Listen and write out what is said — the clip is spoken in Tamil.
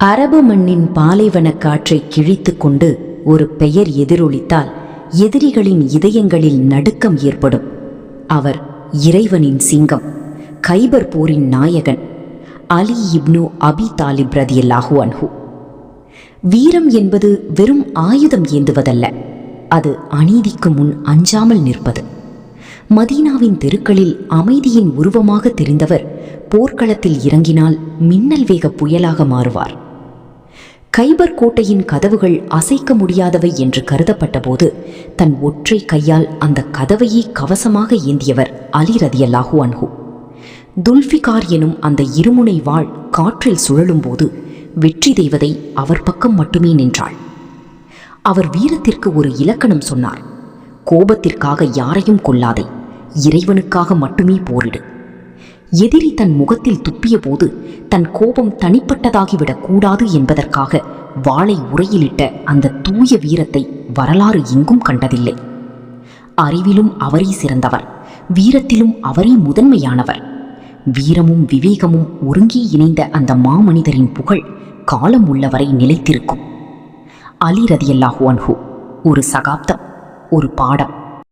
அரபு மண்ணின் பாலைவன காற்றை கிழித்து கொண்டு ஒரு பெயர் எதிரொலித்தால் எதிரிகளின் இதயங்களில் நடுக்கம் ஏற்படும். அவர் இறைவனின் சிங்கம், கைபர் போரின் நாயகன், அலி இப்னு அபி தாலிப் ரதியல்லாஹு அன்ஹு. வீரம் என்பது வெறும் ஆயுதம் ஏந்துவதல்ல, அது அநீதிக்கு முன் அஞ்சாமல் நிற்பது. மதீனாவின் தெருக்களில் அமைதியின் உருவமாக தெரிந்தவர் போர்க்களத்தில் இறங்கினால் மின்னல் வேக புயலாக மாறுவார். கைபர் கோட்டையின் கதவுகள் அசைக்க முடியாதவை என்று கருதப்பட்ட போது தன் ஒற்றை கையால் அந்த கதவையே கவசமாக ஏந்தியவர் அலி ரதியல்லாஹு அன்ஹு. துல்ஃபிகார் எனும் அந்த இருமுனை வாள் காற்றில் சுழலும் போது வெற்றி தேவதை அவர் பக்கம் மட்டுமே நின்றாள். அவர் வீரத்திற்கு ஒரு இலக்கணம் சொன்னார்: கோபத்திற்காக யாரையும் கொல்லாதே, இறைவனுக்காக மட்டுமே போரிடு. எதிரி தன் முகத்தில் துப்பிய போது தன் கோபம் தனிப்பட்டதாகிவிடக் கூடாது என்பதற்காக வாளை உரையிலிட்ட அந்த தூய வீரத்தை வரலாறு எங்கும் கண்டதில்லை. அறிவிலும் அவரே சிறந்தவர், வீரத்திலும் அவரே முதன்மையானவர். வீரமும் விவேகமும் ஒருங்கே இணைந்த அந்த மாமனிதரின் புகழ் காலம் உள்ளவரை நிலைத்திருக்கும். அலி ரதியல்லாஹு அன்ஹு ஒரு சகாப்தம், ஒரு பாடம்.